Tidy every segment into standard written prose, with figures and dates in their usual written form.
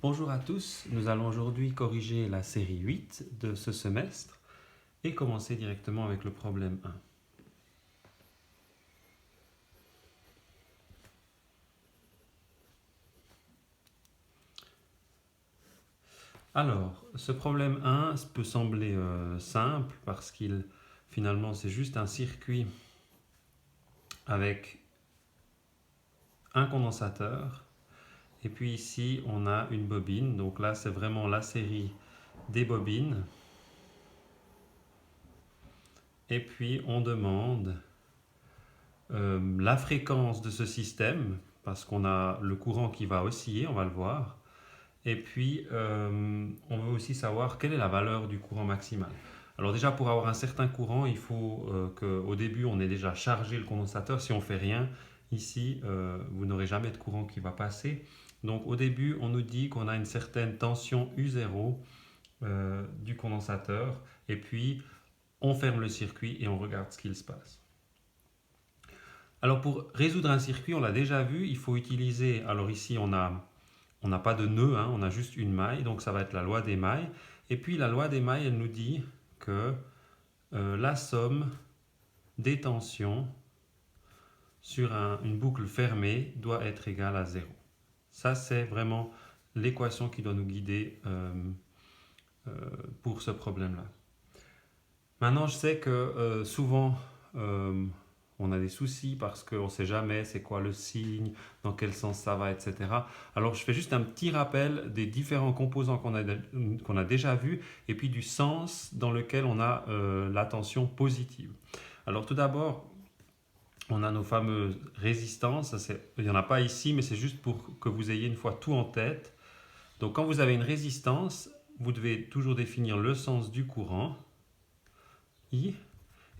Bonjour à tous, nous allons aujourd'hui corriger la série 8 de ce semestre et commencer directement avec le problème 1. Alors, ce problème 1 peut sembler simple parce qu'il finalement c'est juste un circuit avec un condensateur et puis ici on a une bobine, donc là c'est vraiment la série des bobines et puis on demande la fréquence de ce système parce qu'on a le courant qui va osciller, on va le voir. Et puis, on veut aussi savoir quelle est la valeur du courant maximal. Alors déjà, pour avoir un certain courant, il faut qu'au début, on ait déjà chargé le condensateur. Si on ne fait rien, ici, vous n'aurez jamais de courant qui va passer. Donc au début, on nous dit qu'on a une certaine tension U0 du condensateur. Et puis, on ferme le circuit et on regarde ce qu'il se passe. Alors pour résoudre un circuit, on l'a déjà vu, il faut utiliser, alors ici on n'a pas de nœud, hein, on a juste une maille, donc ça va être la loi des mailles. Et puis la loi des mailles, elle nous dit que la somme des tensions sur une boucle fermée doit être égale à 0. Ça, c'est vraiment l'équation qui doit nous guider euh, pour ce problème-là. Maintenant, je sais que souvent, on a des soucis parce qu'on ne sait jamais c'est quoi le signe, dans quel sens ça va, etc. Alors, je fais juste un petit rappel des différents composants qu'on a déjà vus et puis du sens dans lequel on a la tension positive. Alors, tout d'abord, on a nos fameuses résistances. Il n'y en a pas ici, mais c'est juste pour que vous ayez une fois tout en tête. Donc, quand vous avez une résistance, vous devez toujours définir le sens du courant, I.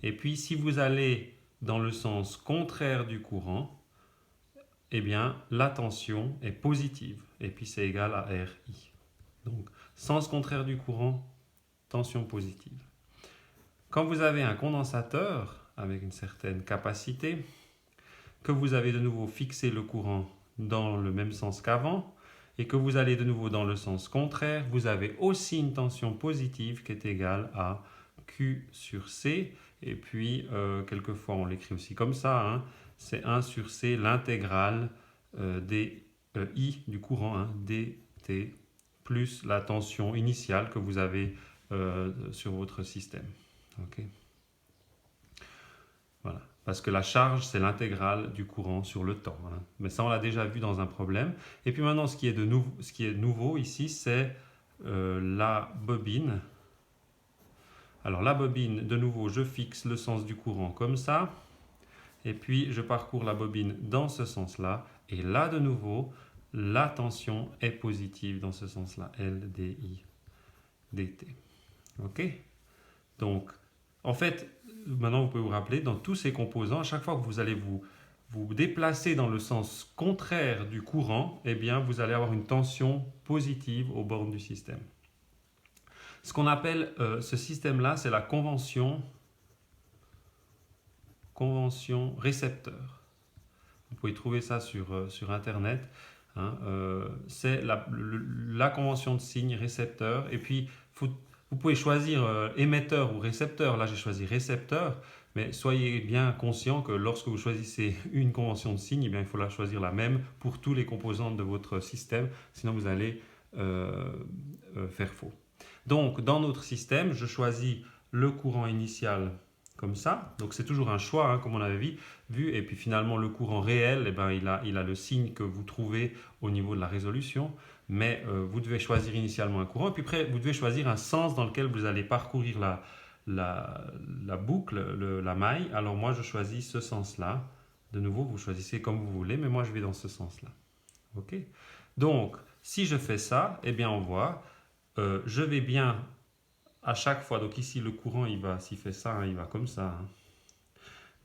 Et puis, si vous allez dans le sens contraire du courant, eh bien, la tension est positive. Et puis, c'est égal à RI. Donc, sens contraire du courant, tension positive. Quand vous avez un condensateur avec une certaine capacité, que vous avez de nouveau fixé le courant dans le même sens qu'avant, et que vous allez de nouveau dans le sens contraire, vous avez aussi une tension positive qui est égale à Q sur C. Et puis, quelquefois, on l'écrit aussi comme ça, hein, c'est 1 sur C, l'intégrale des I du courant, hein, dt, plus la tension initiale que vous avez sur votre système. Okay. Voilà. Parce que la charge, c'est l'intégrale du courant sur le temps. Hein. Mais ça, on l'a déjà vu dans un problème. Et puis maintenant, ce qui est nouveau ici, c'est la bobine. Alors la bobine, de nouveau, je fixe le sens du courant comme ça. Et puis, je parcours la bobine dans ce sens-là. Et là, de nouveau, la tension est positive dans ce sens-là. L, D, I, dt. OK? Donc, en fait, maintenant vous pouvez vous rappeler, dans tous ces composants, à chaque fois que vous allez vous déplacer dans le sens contraire du courant, eh bien, vous allez avoir une tension positive aux bornes du système. Ce qu'on appelle ce système-là, c'est la convention récepteur. Vous pouvez trouver ça sur Internet. Hein, c'est la convention de signe récepteur. Et puis, vous pouvez choisir émetteur ou récepteur. Là, j'ai choisi récepteur. Mais soyez bien conscient que lorsque vous choisissez une convention de signe, eh bien, il faut la choisir la même pour tous les composants de votre système. Sinon, vous allez faire faux. Donc, dans notre système, je choisis le courant initial comme ça. Donc, c'est toujours un choix, hein, comme on avait vu. Et puis, finalement, le courant réel, eh ben, il a le signe que vous trouvez au niveau de la résolution. Mais vous devez choisir initialement un courant. Et puis après, vous devez choisir un sens dans lequel vous allez parcourir la boucle, la maille. Alors, moi, je choisis ce sens-là. De nouveau, vous choisissez comme vous voulez, mais moi, je vais dans ce sens-là. OK? Donc, si je fais ça, eh bien, on voit, je vais bien à chaque fois. Donc ici, le courant, s'il fait ça, hein, il va comme ça. Hein.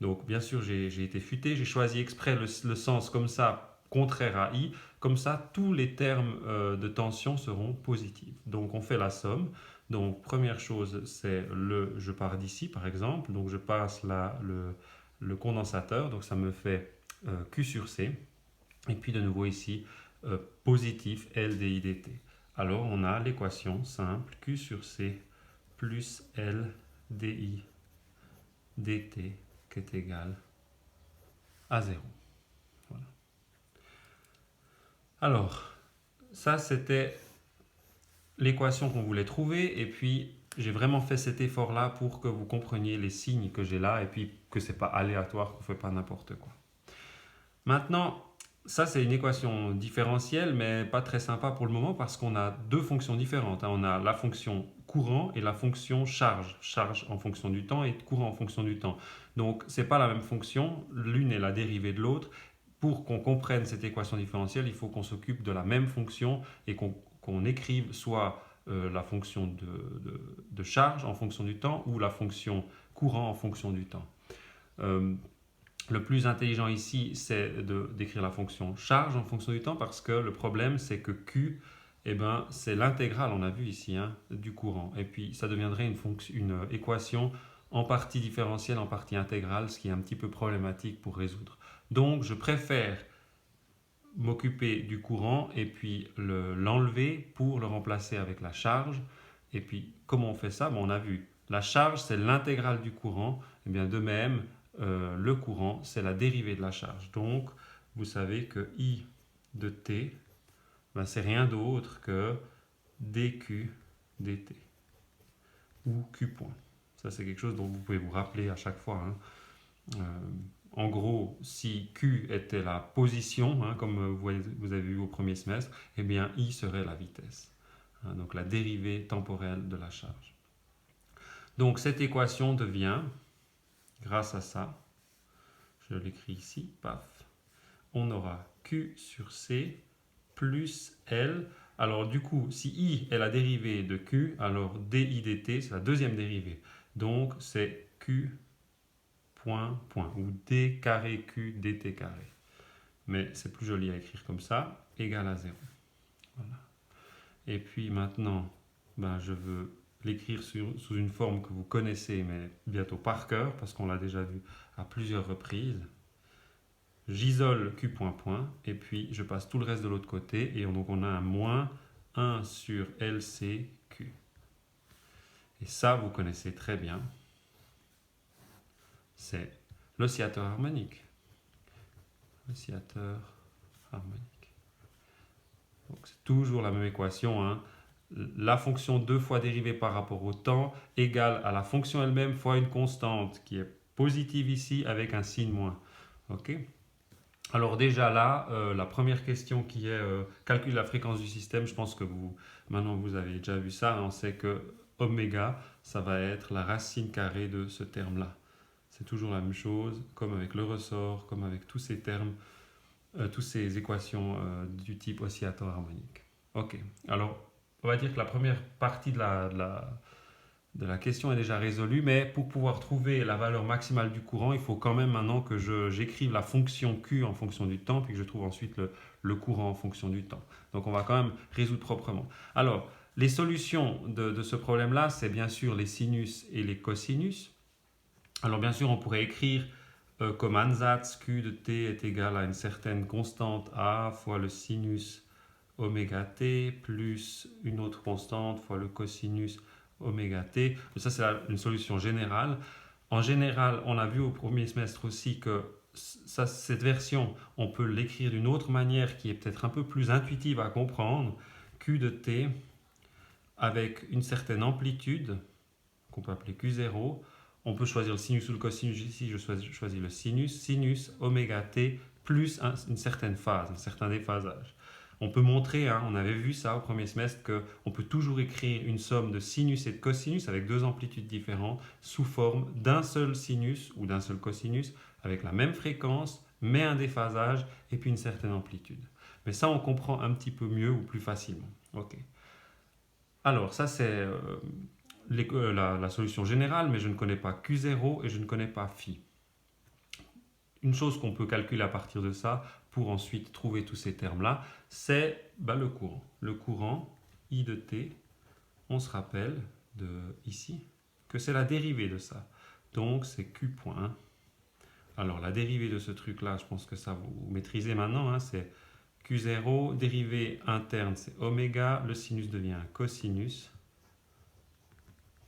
Donc, bien sûr, j'ai été futé. J'ai choisi exprès le sens comme ça, contraire à I. Comme ça, tous les termes de tension seront positifs. Donc, on fait la somme. Donc, première chose, c'est je pars d'ici, par exemple. Donc, je passe là le condensateur. Donc, ça me fait Q sur C. Et puis, de nouveau ici, positif L di dt. Alors on a l'équation simple Q sur C plus L di dt qui est égal à 0. Voilà. Alors, ça c'était l'équation qu'on voulait trouver, et puis j'ai vraiment fait cet effort-là pour que vous compreniez les signes que j'ai là, et puis que ce n'est pas aléatoire, qu'on ne fait pas n'importe quoi. Maintenant, ça c'est une équation différentielle, mais pas très sympa pour le moment parce qu'on a deux fonctions différentes. On a la fonction courant et la fonction charge. Charge en fonction du temps et courant en fonction du temps. Donc ce n'est pas la même fonction, l'une est la dérivée de l'autre. Pour qu'on comprenne cette équation différentielle, il faut qu'on s'occupe de la même fonction et qu'on écrive soit la fonction de charge en fonction du temps ou la fonction courant en fonction du temps. Le plus intelligent ici, c'est d'écrire la fonction charge en fonction du temps parce que le problème, c'est que Q, c'est l'intégrale, on a vu ici, du courant. Et puis, ça deviendrait une équation en partie différentielle, en partie intégrale, ce qui est un petit peu problématique pour résoudre. Donc, je préfère m'occuper du courant et puis l'enlever pour le remplacer avec la charge. Et puis, comment on fait ça? On a vu, la charge, c'est l'intégrale du courant. Et bien, de même, le courant, c'est la dérivée de la charge. Donc, vous savez que I de t, c'est rien d'autre que dq dt, ou q point. Ça, c'est quelque chose dont vous pouvez vous rappeler à chaque fois. En gros, si q était la position, comme vous avez vu au premier semestre, eh bien I serait la vitesse. Donc la dérivée temporelle de la charge. Donc cette équation devient, grâce à ça, je l'écris ici, paf, on aura Q sur C plus L. Alors du coup, si I est la dérivée de Q, alors di dt, c'est la deuxième dérivée. Donc c'est Q point, ou d carré Q dt carré. Mais c'est plus joli à écrire comme ça, égal à 0. Voilà. Et puis maintenant, je veux l'écrire sous une forme que vous connaissez, mais bientôt par cœur, parce qu'on l'a déjà vu à plusieurs reprises. J'isole Q point point, et puis je passe tout le reste de l'autre côté, et donc on a un moins 1 sur LCQ. Et ça, vous connaissez très bien. C'est l'oscillateur harmonique. Oscillateur harmonique. Donc c'est toujours la même équation. La fonction 2 fois dérivée par rapport au temps égale à la fonction elle-même fois une constante qui est positive ici avec un signe moins. Ok? Alors déjà là, la première question qui est calcul la fréquence du système, je pense que maintenant vous avez déjà vu ça, on sait que oméga, ça va être la racine carrée de ce terme-là. C'est toujours la même chose, comme avec le ressort, comme avec tous ces termes, toutes ces équations du type oscillateur harmonique. Ok, alors on va dire que la première partie de la question est déjà résolue, mais pour pouvoir trouver la valeur maximale du courant, il faut quand même maintenant que j'écrive la fonction Q en fonction du temps, puis que je trouve ensuite le courant en fonction du temps. Donc on va quand même résoudre proprement. Alors, les solutions de ce problème-là, c'est bien sûr les sinus et les cosinus. Alors bien sûr, on pourrait écrire comme ansatz Q de t est égal à une certaine constante A fois le sinus oméga t plus une autre constante fois le cosinus oméga t. Ça, c'est une solution générale. En général, on a vu au premier semestre aussi que cette version, on peut l'écrire d'une autre manière qui est peut-être un peu plus intuitive à comprendre. Q de t avec une certaine amplitude, qu'on peut appeler Q0. On peut choisir le sinus ou le cosinus. Ici, je choisis le sinus. Sinus oméga t plus une certaine phase, un certain déphasage. On peut montrer, on avait vu ça au premier semestre, qu'on peut toujours écrire une somme de sinus et de cosinus avec deux amplitudes différentes sous forme d'un seul sinus ou d'un seul cosinus avec la même fréquence, mais un déphasage et puis une certaine amplitude. Mais ça, on comprend un petit peu mieux ou plus facilement. Ok. Alors, ça, c'est la solution générale, mais je ne connais pas Q0 et je ne connais pas phi. Une chose qu'on peut calculer à partir de ça, pour ensuite trouver tous ces termes-là, c'est le courant. Le courant, I de t, on se rappelle ici que c'est la dérivée de ça. Donc c'est Q point. Alors la dérivée de ce truc-là, je pense que ça vous maîtrisez maintenant, c'est Q0, dérivée interne, c'est oméga. Le sinus devient un cosinus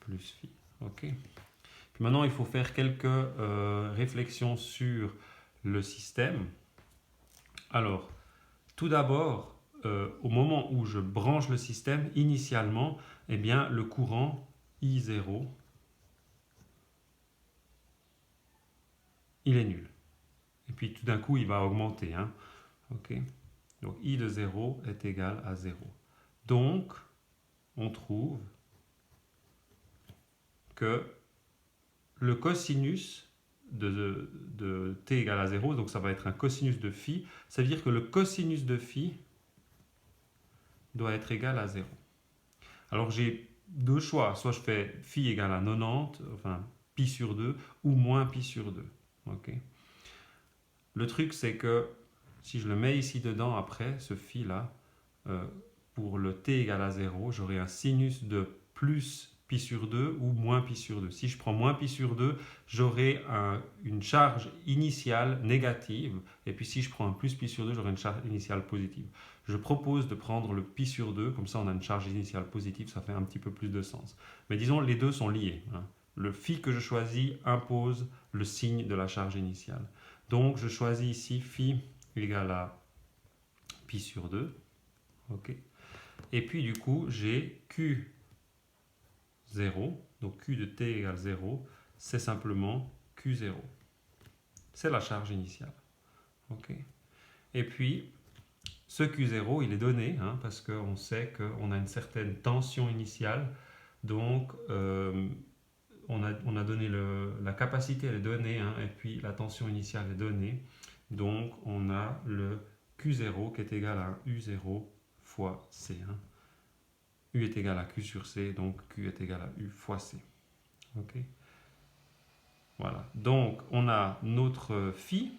plus phi. Ok. Puis maintenant, il faut faire quelques réflexions sur le système. Alors, tout d'abord, au moment où je branche le système, initialement, eh bien, le courant I0, il est nul. Et puis tout d'un coup, il va augmenter. Hein. Okay. Donc I de 0 est égal à 0. Donc, on trouve que le cosinus de t égale à 0, donc ça va être un cosinus de phi, ça veut dire que le cosinus de phi doit être égal à 0. Alors j'ai deux choix, soit je fais phi égale à 90, enfin pi sur 2, ou moins pi sur 2. Okay. Le truc c'est que si je le mets ici dedans après, ce phi là, pour le t égale à 0, j'aurai un sinus de plus pi sur 2 ou moins pi sur 2. Si je prends moins pi sur 2, j'aurai une charge initiale négative. Et puis si je prends un plus pi sur 2, j'aurai une charge initiale positive. Je propose de prendre le pi sur 2, comme ça on a une charge initiale positive, ça fait un petit peu plus de sens. Mais disons, les deux sont liés. Hein. Le phi que je choisis impose le signe de la charge initiale. Donc je choisis ici phi égale à pi sur 2. Okay. Et puis du coup, j'ai Q0, donc Q de t égale 0, c'est simplement Q0. C'est la charge initiale. Okay. Et puis, ce Q0, il est donné, hein, parce qu'on sait qu'on a une certaine tension initiale, donc on a donné la capacité, elle est donnée, hein, et puis la tension initiale est donnée, donc on a le Q0 qui est égal à U0 fois C. Hein. U est égal à Q sur C, donc Q est égal à U fois C. Ok. Voilà. Donc, on a notre phi,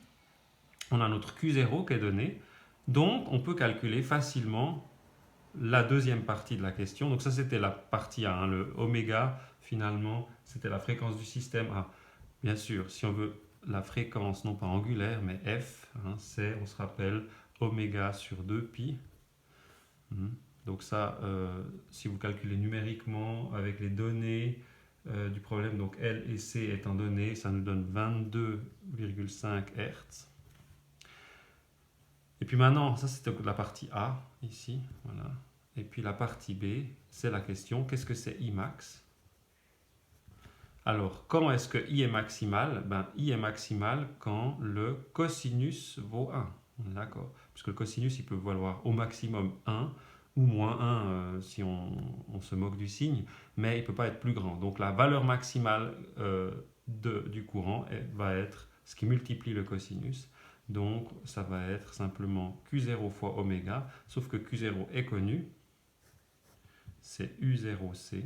on a notre Q0 qui est donné. Donc, on peut calculer facilement la deuxième partie de la question. Donc, ça, c'était la partie A. Hein. Le oméga, finalement, c'était la fréquence du système A. Bien sûr, si on veut la fréquence, non pas angulaire, mais F, hein, c'est, on se rappelle, oméga sur 2 pi. Donc ça, si vous calculez numériquement avec les données du problème, donc L et C étant données, ça nous donne 22,5 Hz. Et puis maintenant, ça c'était la partie A, ici, voilà. Et puis la partie B, c'est la question, qu'est-ce que c'est I max? Alors, quand est-ce que I est maximal? Ben, I est maximal quand le cosinus vaut 1. On est d'accord? Puisque le cosinus, il peut valoir au maximum 1 ou moins 1 si on se moque du signe, mais il ne peut pas être plus grand. Donc la valeur maximale du courant va être ce qui multiplie le cosinus. Donc ça va être simplement Q0 fois oméga, sauf que Q0 est connu, c'est U0C.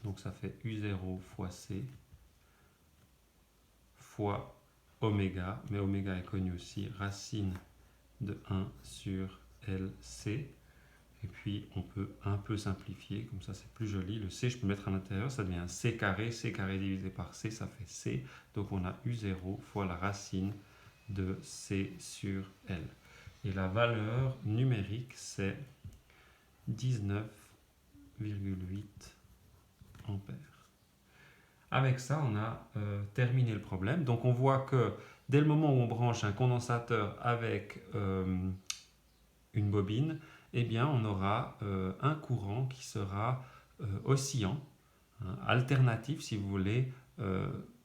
Donc ça fait U0 fois C fois oméga, mais oméga est connu aussi, racine de 1 sur LC. Et puis on peut un peu simplifier, comme ça c'est plus joli. Le C, je peux le mettre à l'intérieur, ça devient C carré divisé par C, ça fait C. Donc on a U0 fois la racine de C sur L. Et la valeur numérique, c'est 19,8 ampères. Avec ça, on a terminé le problème. Donc on voit que dès le moment où on branche un condensateur avec une bobine, eh bien on aura un courant qui sera oscillant, hein, alternatif si vous voulez,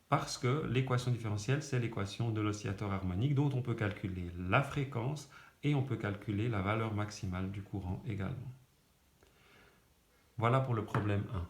parce que l'équation différentielle, c'est l'équation de l'oscillateur harmonique dont on peut calculer la fréquence et on peut calculer la valeur maximale du courant également. Voilà pour le problème 1.